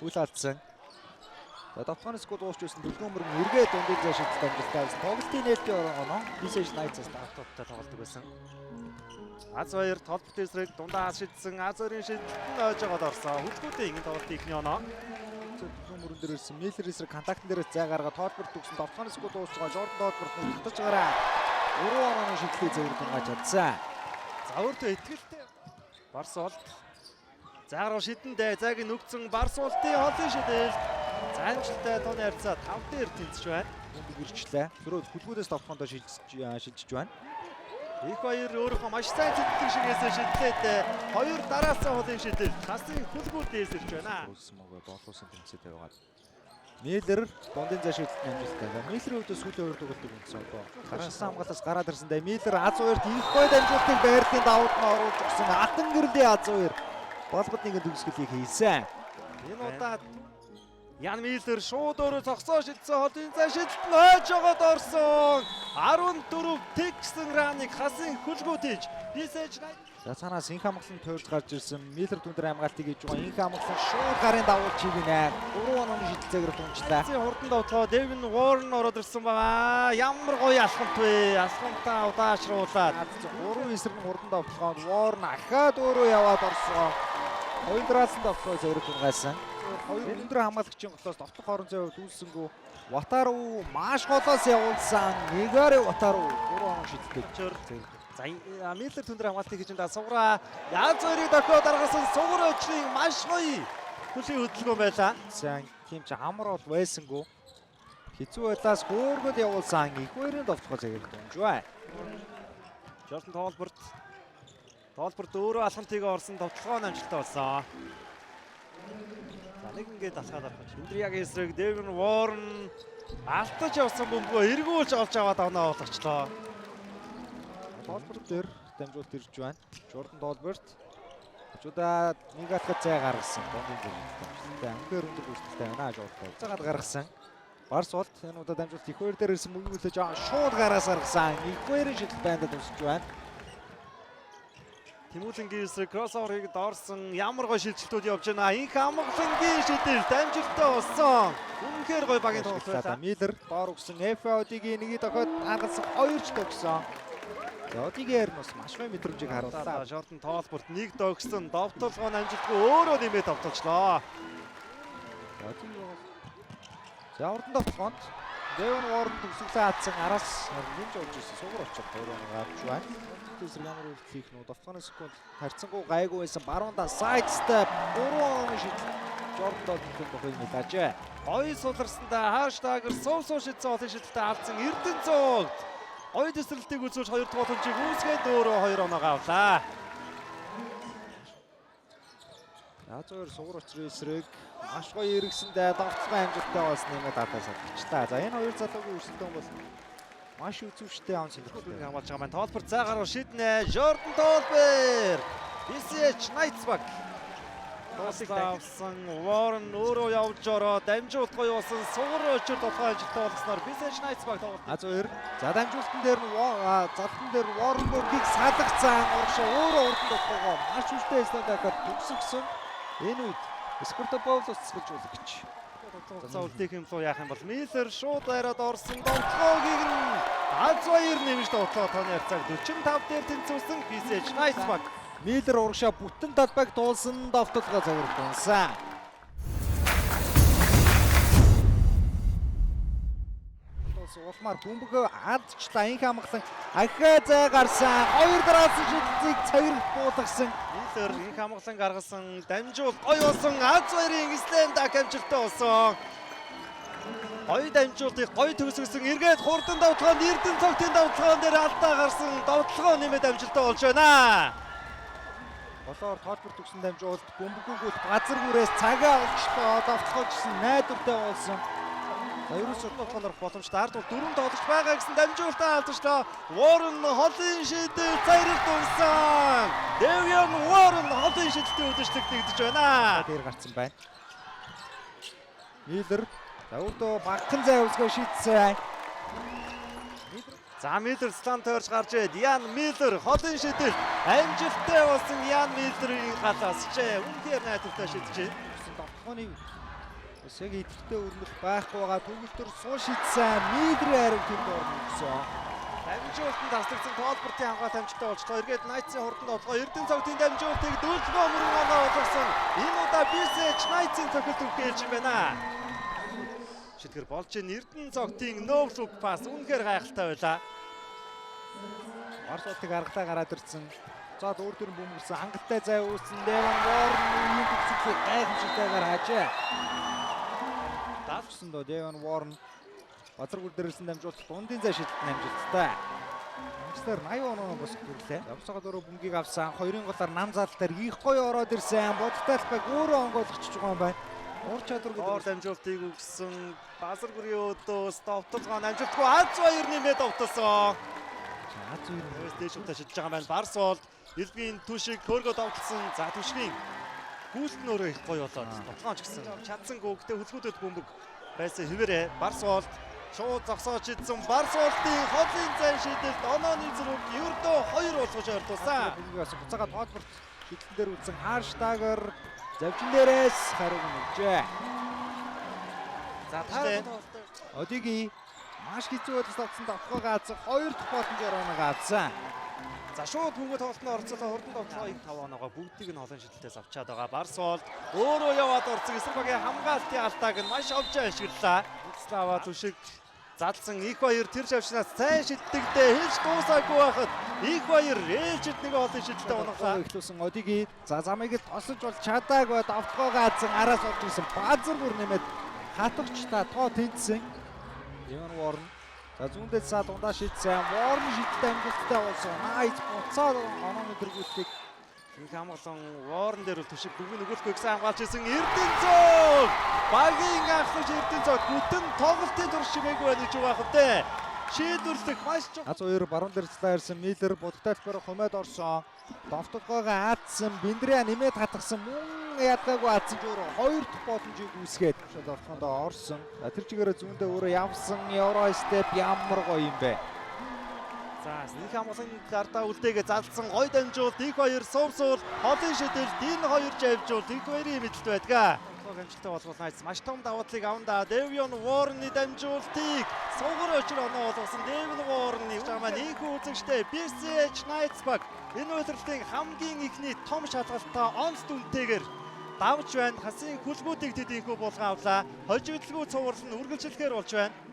Түл алдсан. За давтгааны скул уусч байсан төлгөөмөр эргээд дундын зай шидэлт амжилттай байсан. Тоглолтын нээлтийн оноо Бисэж Найцаас давталттай тоглодог байсан. Аз хоёр толбот эсрэг дундаа шидсэн. Аз хоёрын шидэлт нь ойж байгаад орсон. Хүлгүүдээ ингэ тоглолт ихний оноо. Төлгөөмөрөн дээр ирсэн Миллер эсрэг контактн дээрээс зай гаргаад Толборт төгсөн давтгааны скул уусч байгаа Жордан Толбортыг татаж гараа. 3 онооны шидлээ зөвөр тунгааж чадсан. За өөртөө итгэлтэй Барс болт. Заагруу шидэндээ зайг нүгцэн Барс болтын холын шидэл. Заамжилтай тооны харьцаа 5 дээр тэнцэж байна. Бөмбөг ирчлээ. Түрүү хүлгүүдээс давтгаандаа шилжиж байна. Их хоёр өөрөөхөө маш сайн цэцдэг шигээсээ шидлээд хоёр дараасан холын шидэл хасны хүлгүүдээс ирж байна. Улс мөг боолуусан тэнцээтэй байгаа. Миллер дундын зай шидэлт амжилттай. Миллерийн хувьд сүүлийн хоёр тоглолтыг үнсэн одоо. Гарсан хамгаалаас гараад ирсэндээ Миллер Аз хоёрт их гой дамжуултыг байртын давууд нь оруулж өгсөн. Атан гэрлийн Аз хоёр Толботын төгсгөлийг хийсэн. Энэ удаад Ян Миллер шууд өөрөө цогсоо шидсэн холын зай шидэлт нь ойж байгаад орсон. 14 тэгсэн раныг хасын хүлгүүд хийж Бисэж За цаанаас инх хамгаалсан тойрч гарч ирсэн. Миллер дүндэр хамгаалтыг хийж байгаа. Инх хамгаалсан шууд гарын давуулж хийгнэ. 3 онооны шидэлцээгээр тунчлаа. Хасны хурдан давтлоо Дэвин Уорн ороод ирсэн байгаа. Ямар гоё алхамт вэ? Алхамтаа удаашруулаад 3 эсрэг нь хурдан давталгоонд Уорн ахаад өөрөө яваад орсон. Хоёр драасан давтлоо зөвөр тунгаасан. Хоёр өндөр хамгаалагчийн голоос давтах хорон зай хувьд үүссэнгүү Ватару маш голоос явуулсан. Нэгээр Ватару 3 оноо шидэлтэй. За Миллер түндэр хамгаалтыг хийж энэ суграа Яз хоёрыг дохио даргасан сугар өчрийн маш гоё хөлийн хөдөлгөөн байлаа. За тийм ч амар бол байсангүй. Хэцүү байлаас хөөргөд явуулсан. Их хоёрын давталгоо зэрэг дунж бай. Жордан Толборт өөрөө алхамтыг орсон давталгоо амжилттай болсон. За нэг ингээд алхаад арах. Шиндриягийн эсрэг Дэвин Уорн алтаж явсан бөмбөгөө эргүүлж олж аваад авнаа болгочлоо. Толборт дээр дамжуулт ирж байна. Жордан Толборт хажуудаа нэг алхад зай гаргасан. Дундын зай. Үнээр өндөр хүсэлтэй байна Жордан. Цагаад гаргасан. Барс болт энэ удаа дамжуулт их хоёр дээр ирсэн мөнгөлөж шууд гараас гаргасан. Их хоёрын шидэл байндаа тусч байна. Тэмүүлэнгийн эсрэг кроссоверыг доорсон ямар гоё шилжилтүүд явж байна. Инх хамгаалангийн шидэл дамжигтай болсон. Үнэхээр гоё багийн тоглолт байлаа. Миллер доор өгсөн FOD-гийн нэгийг дохиод хагасан хоёрч тогсон. Одигээр нь бас маш гоё мэдрэмжийг харууллаа. Жордан Толборт нэг догсон довтолгоо амжилтгүй өөрөө нэмээд довтолчлоо. За урдан довтлоонд Дэвин Уорн төгсгөлөө хатсан араас нэмж олж ирсэн сугар очоод 2 оноо авч байна. Тэсэр ямар үйлдэл хийх нь давтгааны секунд харьцангуй гайгүй байсан баруунда сайд степ 3 оноо шидэл Жордан Толбортын дохыг нэлээжээ. Гоё суларсандаа хаштагэр суу шидсэн олон шидэлтэй алдсан Эрдэнэцөөгт гоё тесрэлтийг үзүүлж 2 дугаар төлжийг үүсгээд өөрөө 2 оноогоо авлаа. Аз хоёр сугар очрын эсрэг маш гоё эргэсэндээ давталгын амжилттай болсон нэмээд ардаас авчихлаа. За энэ хоёр залуугийн өрсөлдөөн бол маш үзүүштэй аав сонирхолтой хамгаалж байгаа маань Толборт зай гаруй шиднэ. Жордан Толборт Бисэж Найцбаг Тоосигтавсан Уорн өөрөө явж ороо дамжуулт гоё болсон сугар очрод толгой амжилттай болсноор Бисэж Найцбаг тоглолт. Аз хоёр за дамжуултан дээр нь залтан дээр Уорнбургийг садагцсан урагшаа өөрөө урдан тоглогоо маш хүчтэй стандарт төгсгсөн. Энэ үед Скортополос цэцгэлжүүлэгч. За үлдээх юм луу яах юм бол Миллер шууд байраад орсон довтлоогийг нь Аз хоёр нэмж довтлоо тооны харьцааг 45 дээр тэнцвэрсэн Бисэж Найцбаг. Миллер урагшаа бүтэн талбайг дуулсан довтлогоо зөвөрдөнсөн. Улмаар бөмбөгөө адчлаа инх хамгаалсан ахаа зай гарсан хоёр дараасан шидэлцийг цагирт буулгасан. Миллер инх хамгаалан гаргасан дамжуул гоё болсон Аз хоёрын слэм дак амжилттай болсон. Гоё дамжуултыг гоё төгсгсөн эргээд хурдан давталгаанд Эрдэнэцөгийн давталгаан дээр алдаа гарсан давталгаа нэмээд амжилттай болж байна. Болоор Толборт төгсөн дамжуулт бөмбөгөөгөө газар хүрээс цагаа олчлоо давталгаа гэсэн найдвартай болсон. За ерөөсөө тоглох боломжтой. Ард бол 4 тоглож байгаа гэсэн дамжуултаа алдчихлаа. Уорн холын шидэл цайрыг дунсан. Дэвин Уорн холын шидэлтэй үдшилтэд нэгдэж байна. Дээр гарцсан байна. Миллер за өөртөө багхан зай өсгөө шийдсэн. За Миллер станторж гарч ирээд Ян Миллер холын шидэл амжилттай болсон Ян Миллерийн галаас ч үнээр найдвартай шидэж. Тоглооны Эсэг идэвхтэй өрнөх байхгүй байгаа төгөлдөр суу шидсэн Мидрийн харин тэнд орно гэсэн. Дамжуултанд тасдагсан тоолбортын хамгаалалт амжилттай болчихлоо. Эргээд Найцын хурданд одлоо. Эрдэнэ цогтын дамжуултыг дүүлбэг мөрөн оноо олгосон. Энэ удаа Бисэж Найцын цогт өгдөж юм байна. Шитгэр болж ин Эрдэнэ цогтын нөөглөг пас үнэхээр гайхалтай байлаа. Барсуултыг аргалаа гараад ирсэн. За өөр төр бөмбөрсөн хангалттай зай үүссэн Деван Ворн үеийн төгсөлийг гайхамшигтайгаар хаажээ. Давчсан доо Деван Ворн Базаргүр дээрсэн дамжуулалт дундын зай шилтэн амжилттай. Амжилтаар 80 оноо бос төрлөө. Явсагаа дөрөв бөмбөгийг авсан. Хоёрын голоор нам заалтаар их гоё ороод ирсэн. Бодтайлбайг өөрөө онгойлгочихж байгаа юм байна. Уур чадвар Оор дамжуултыг өгсөн Базаргүрийн өдөөс довтолгоо амжилтгүй аз баяр нэмээд довтолсон. Аз баяр Өөс дээш удаа шилжиж байгаа байна. Барсуул Элбийн түшиг хөргөө довтолсон. За түшгийн гүйцэд нь өөрөө их гоё болоод довтолгооч гисэн. Чадсан гүгтэй хөлгүүдэд бөмбөг байсан хэвээрээ Барсуул шууд зогсоож идсэн Барсуултын хоолын зай шийдэлт онооны зэрэг ердөө 2 болгож ойртуулсан. Бөмбөгөөс буцаага тоолборт шидлэн дээр үзсэн Хаштагер завчин дээрээс хариуг өгчээ. За таа Одиги маш хэцүү байдлаас авсан давтгоо гаацсан 2 дахь боломжоор оноо авсан. за шууд бүгд тоглолтод орцолоо хурдан довтлоо 5 оноогоо бүгдийг нь олон шилдэлтээс авчаад байгаа. Барсуул өөрөө яваад орцсон Эсэрбагийн хамгаалтын алдааг нь маш овж ашиглалаа. Слава түшиг залсан их баяр тэр шавшнаас сайн шилдэгдээ хэлж дуусаагүй байхад их баяр ээлжид нэг олон шилдэлтэй оноглоо. Эхлүүлсэн Одиги за замыг л тосож бол чадаагүй давтгоо гаацсан араас орж ирсэн Базаргүр нэмээд хатагч та тоо тэнцсэн. Деван Ворн за зүүндээ цаа дундаа шийдсэн. Ворн шийдэлтэй амжилттай болсон. Найз буцаад онооны дэргүүлтийг Их хамгаалсан Ворн дээр бол түшиг бүгд нөгөөлгүй гэсэн хамгаалж ирсэн Эрдэнэ цог. Багийн анхлаж Эрдэнэ цог бүтэн тоглолтын турш чимээгүй байна гэж байгаа хөтэ. Шийдвэрлэх маш чухал. аз хоёр баруун дээр цалаа ирсэн Миллер бодтайлбар хумаад орсон. Довтолгоогоо аадсан Биндрия нэмээд хатгсан мөн ядгаагүй аадсан ч өөрөө 2 дахь боломжийг үүсгээд довтолгоондоо орсон. Тэр чигээрээ зүүндээ өөрөө явсан Евро степ ямар гоё юм бэ. За их хамгаалсан гардаа үлдээгээ залсан гой дамжуулт их хоёр сувсуул холын шидэлт энэ хоёр жавжуул их хоёрын мэдлэлт байдаг. Амжилттай болгох найз маш том давуу талыг авандаа. Девион Ворны дамжуултыг сугар очир оноо болгосон Девион Ворны жамаа нийгүү үзэгчтэй Бисэж Найцбаг энэ үйлрэлтийн хамгийн ихний том шалгалтаа онц дүнтэйгээр давж байна. Хасын хүлгүүдийг тэд инхүү болгон авлаа. Хожигдлгүй цуврал нь үргэлжилгээр болж байна.